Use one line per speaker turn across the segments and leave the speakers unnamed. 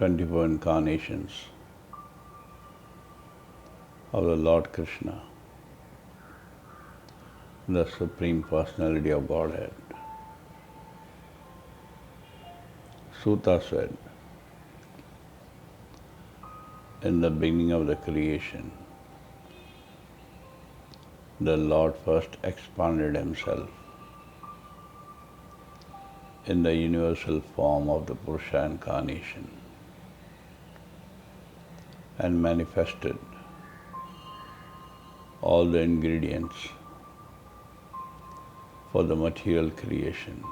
24 incarnations of the Lord Krishna, the Supreme Personality of Godhead. Sutta said, in the beginning of the creation, the Lord first expanded Himself in the universal form of the Purusha incarnation and manifested all the ingredients for the material creation.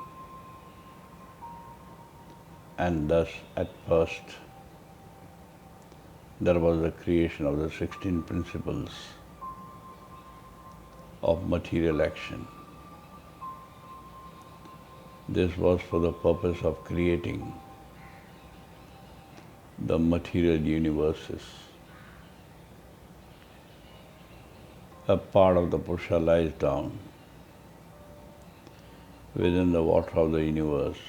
And thus, at first, there was the creation of the 16 principles of material action. This was for the purpose of creating the material universes. A part of the Purusha lies down within the water of the universe.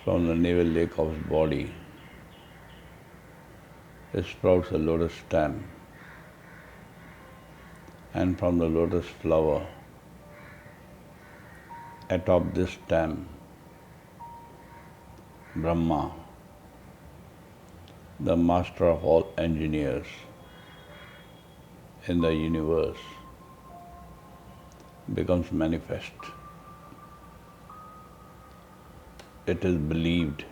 From the navel lake of his body, it sprouts a lotus stem, and from the lotus flower, atop this stem, Brahma, the master of all engineers in the universe, becomes manifest. It is believed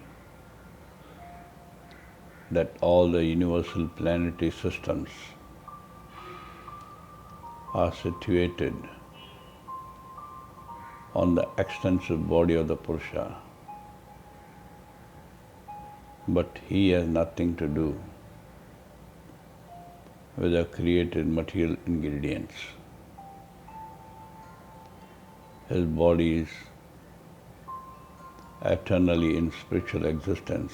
that all the universal planetary systems are situated on the extensive body of the Purusha, but he has nothing to do with the created material ingredients. His body is eternally in spiritual existence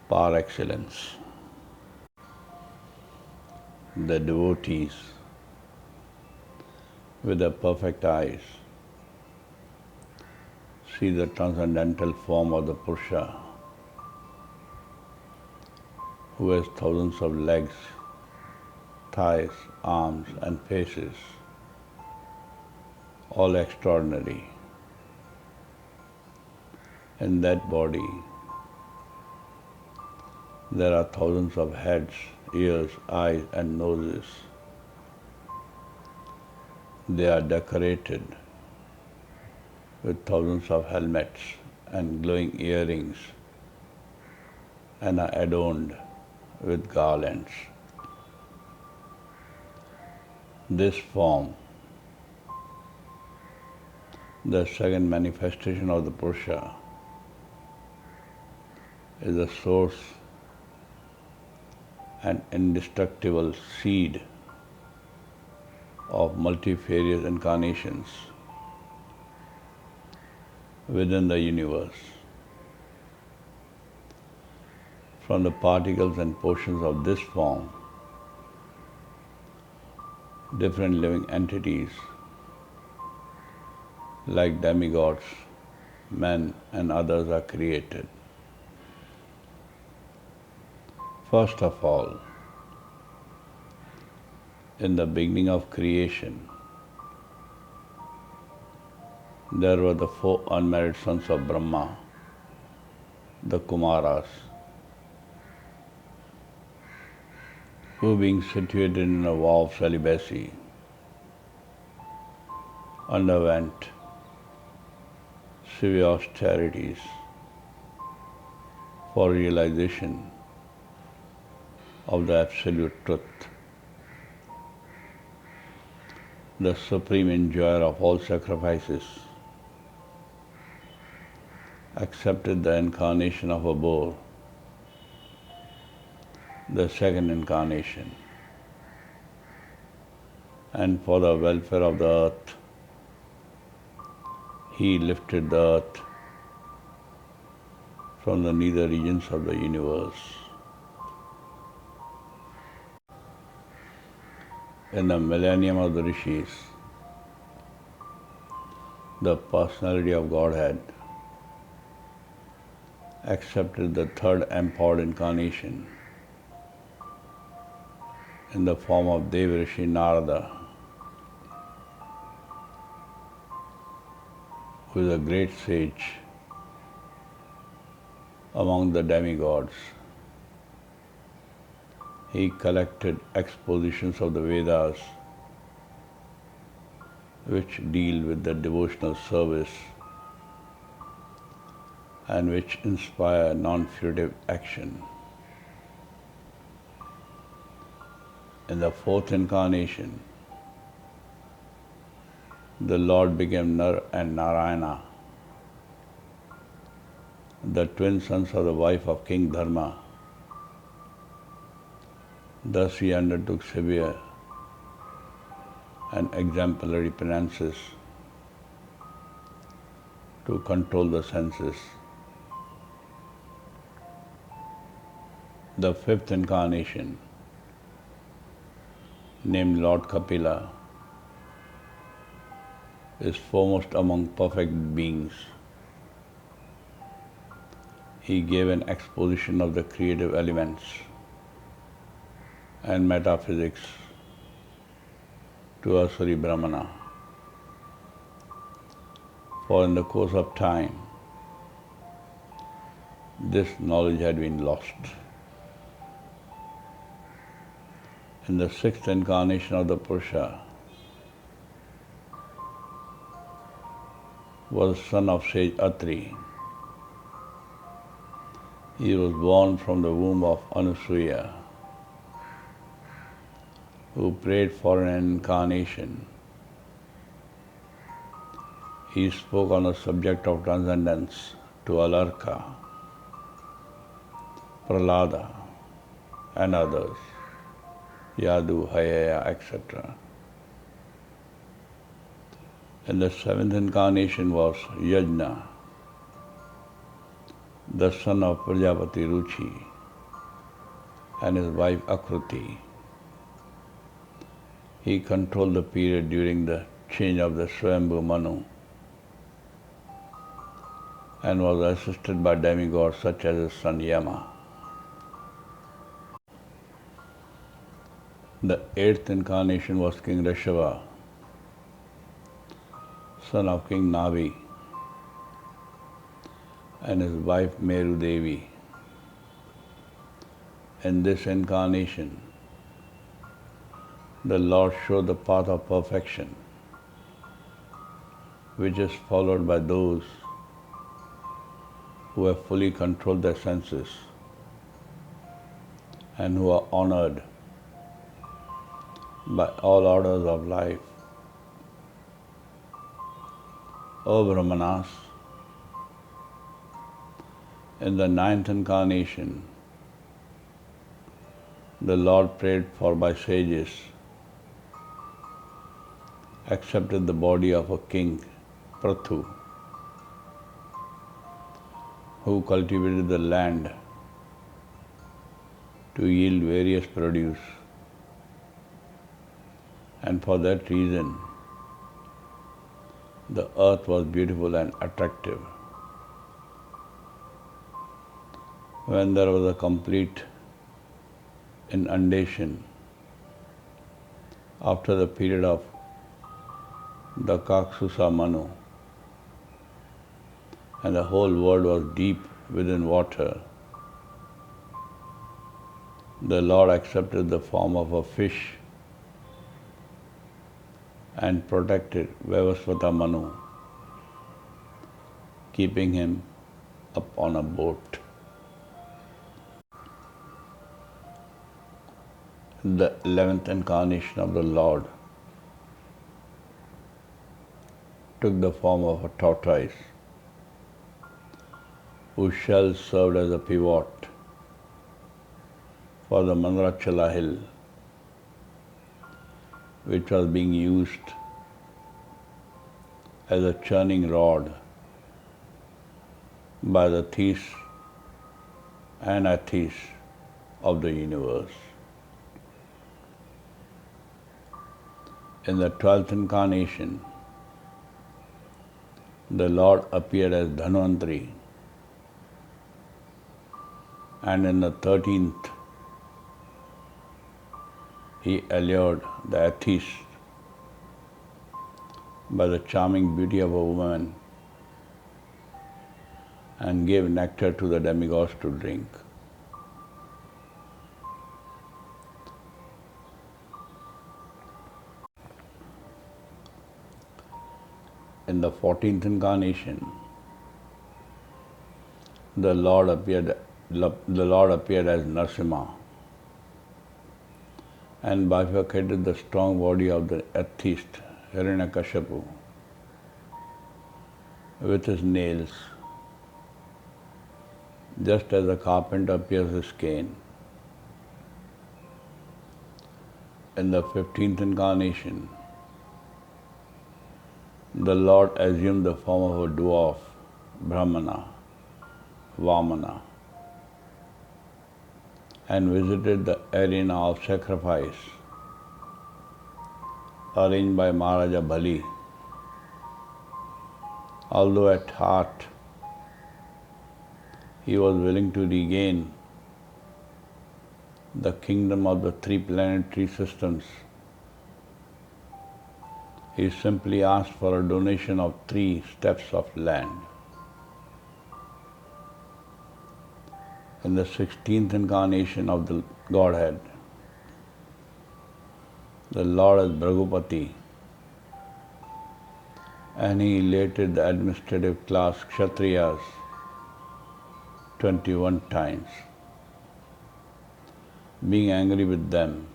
par excellence. The devotees with their perfect eyes see the transcendental form of the Purusha, who has thousands of legs, thighs, arms and faces, all extraordinary. In that body, there are thousands of heads, ears, eyes and noses. They are decorated with thousands of helmets and glowing earrings and are adorned with garlands. This form, the second manifestation of the Purusha, is the source and indestructible seed of multifarious incarnations within the universe. From the particles and portions of this form, different living entities like demigods, men and others are created. First of all, in the beginning of creation, there were the 4 unmarried sons of Brahma, the Kumaras, who, being situated in a vow of celibacy, underwent severe austerities for realization of the absolute truth. The supreme enjoyer of all sacrifices accepted the incarnation of a boar, the second incarnation, and for the welfare of the earth, he lifted the earth from the nether regions of the universe. In the millennium of the Rishis, the personality of Godhead accepted the third empowered incarnation in the form of Devrishi Narada, who is a great sage among the demigods. He collected expositions of the Vedas which deal with the devotional service and which inspire non-fruitive action. In the fourth incarnation, the Lord became Nar and Narayana, the twin sons of the wife of King Dharma. Thus he undertook severe and exemplary penances to control the senses. The fifth incarnation, named Lord Kapila, is foremost among perfect beings. He gave an exposition of the creative elements and metaphysics to Asuri Brahmana. For in the course of time, this knowledge had been lost. In the sixth incarnation of the Purusha was son of sage Atri. He was born from the womb of Anusuya, who prayed for an incarnation. He spoke on the subject of transcendence to Alarka, Prahlada, and others, Yadu, Hayaya, etc. And the seventh incarnation was Yajna, the son of Prajapati Ruchi and his wife Akruti. He controlled the period during the change of the Swayambhu Manu and was assisted by demigods such as his son Yama. The eighth incarnation was King Rishava, son of King Navi, and his wife Meru Devi. In this incarnation, the Lord showed the path of perfection, which is followed by those who have fully controlled their senses and who are honored by all orders of life. O Brahmanas, in the ninth incarnation, the Lord prayed for by sages, accepted the body of a king, Prathu, who cultivated the land to yield various produce, and for that reason the earth was beautiful and attractive. When there was a complete inundation after the period of the Kaksusa Manu, and the whole world was deep within water, the Lord accepted the form of a fish and protected Vaivasvata Manu, keeping him up on a boat. The 11th incarnation of the Lord took the form of a tortoise, whose shell served as a pivot for the Mandrachala hill, which was being used as a churning rod by the Thys and Athis of the universe. In the 12th incarnation, the Lord appeared as Dhanvantari, and in the 13th he allured the atheist by the charming beauty of a woman and gave nectar to the demigods to drink. In the 14th incarnation, the Lord appeared as Narasimha and bifurcated the strong body of the atheist Hiranyakashipu with his nails, just as a carpenter pierces his cane. In the 15th incarnation, the Lord assumed the form of a dwarf, Brahmana, Vamana, and visited the arena of sacrifice arranged by Maharaja Bali. Although at heart he was willing to regain the kingdom of the three planetary systems, he simply asked for a donation of 3 steps of land. In the 16th incarnation of the Godhead, the Lord is Bhragupati, and he elated the administrative class Kshatriyas 21 times, being angry with them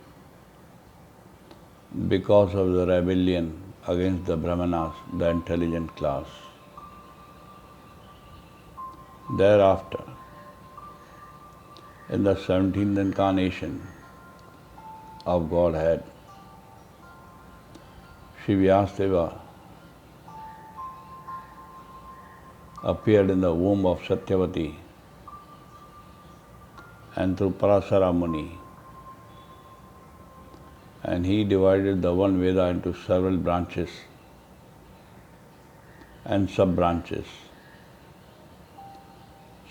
because of the rebellion against the Brahmanas, the intelligent class. Thereafter, in the 17th incarnation of Godhead, Shri Vyasadeva appeared in the womb of Satyavati and through Parasara Muni, and he divided the one Veda into several branches and sub-branches,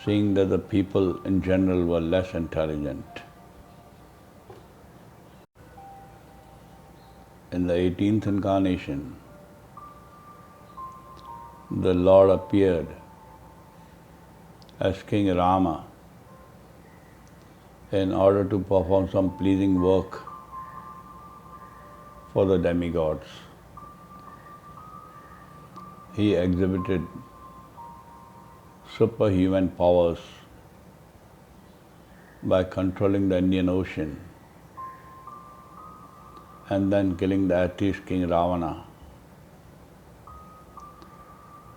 seeing that the people in general were less intelligent. In the 18th incarnation, the Lord appeared as King Rama in order to perform some pleasing work for the demigods. He exhibited superhuman powers by controlling the Indian Ocean and then killing the atheist King Ravana,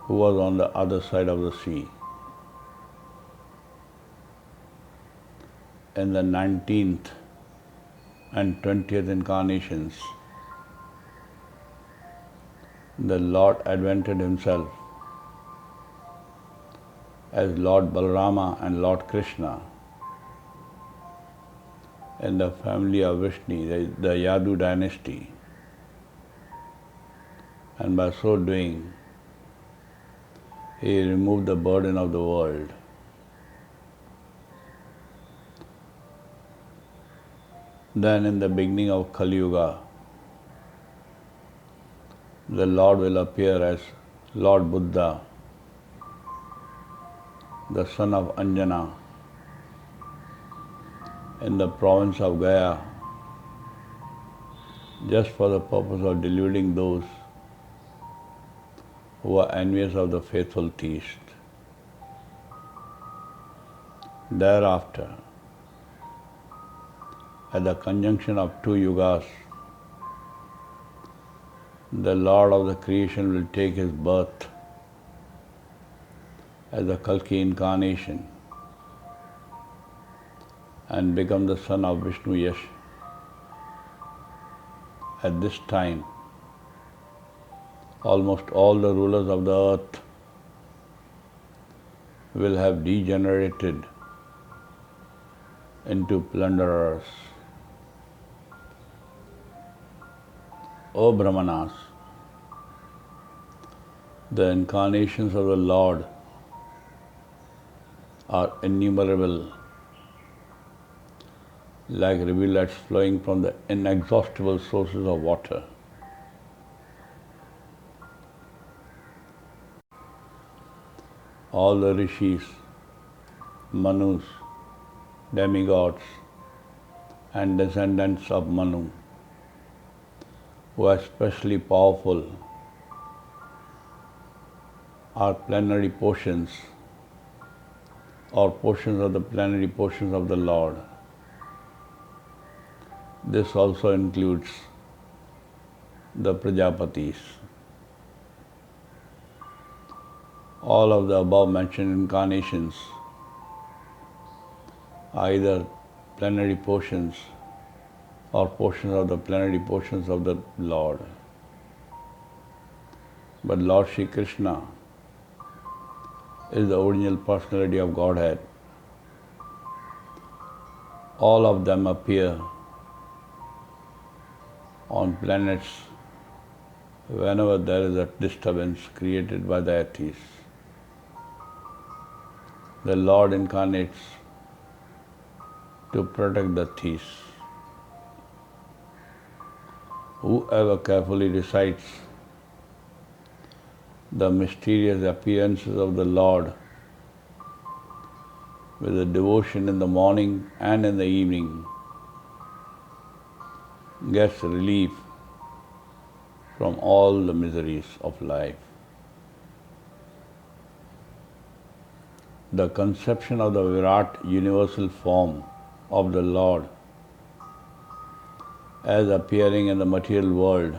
who was on the other side of the sea. In the 19th and 20th incarnations, the Lord advented himself as Lord Balarama and Lord Krishna in the family of Vishnu, the Yadu dynasty, and by so doing, he removed the burden of the world. Then in the beginning of Kali Yuga, the Lord will appear as Lord Buddha, the son of Anjana, in the province of Gaya, just for the purpose of deluding those who are envious of the faithful theist. Thereafter, at the conjunction of 2 yugas, the Lord of the creation will take his birth as a Kalki incarnation and become the son of Vishnu Yash. At this time, almost all the rulers of the earth will have degenerated into plunderers. O Brahmanas, the incarnations of the Lord are innumerable like rivulets flowing from the inexhaustible sources of water. All the rishis, manus, demigods, and descendants of Manu, who are especially powerful, are plenary portions or portions of the plenary portions of the Lord. This also includes the Prajapatis. All of the above mentioned incarnations are either plenary portions or portions of the plenary portions of the Lord. But Lord Shri Krishna is the original personality of Godhead. All of them appear on planets whenever there is a disturbance created by the atheists. The Lord incarnates to protect the theists. Whoever carefully recites the mysterious appearances of the Lord with a devotion in the morning and in the evening gets relief from all the miseries of life. The conception of the Virat universal form of the Lord as appearing in the material world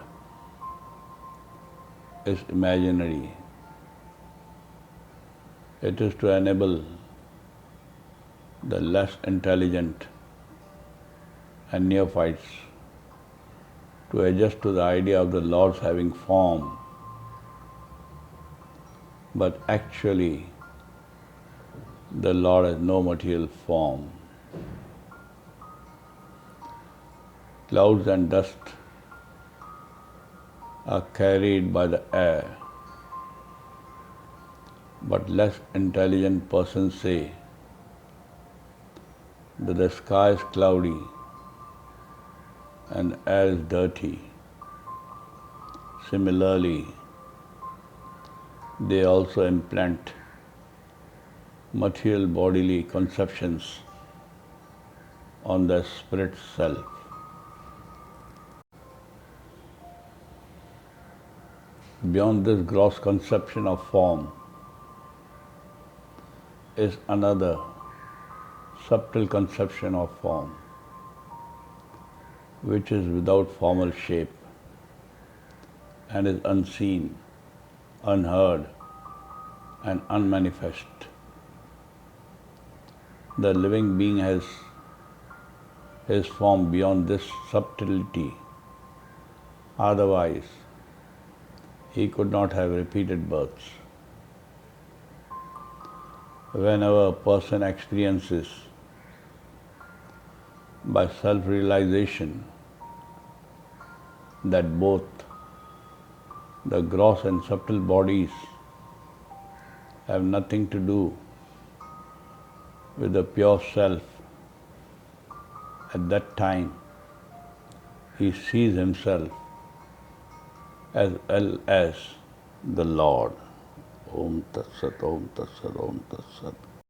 is imaginary. It is to enable the less intelligent and neophytes to adjust to the idea of the Lord's having form, but actually the Lord has no material form. Clouds and dust are carried by the air, but less intelligent persons say that the sky is cloudy and the air is dirty. Similarly, they also implant material bodily conceptions on the spirit self. Beyond this gross conception of form is another subtle conception of form, which is without formal shape and is unseen, unheard, and unmanifest. The living being has his form beyond this subtlety. Otherwise, he could not have repeated births. Whenever a person experiences by self-realization that both the gross and subtle bodies have nothing to do with the pure self, at that time he sees himself as well as the Lord. Om Tat Sat, Om Tat Sat, Om Tat Sat.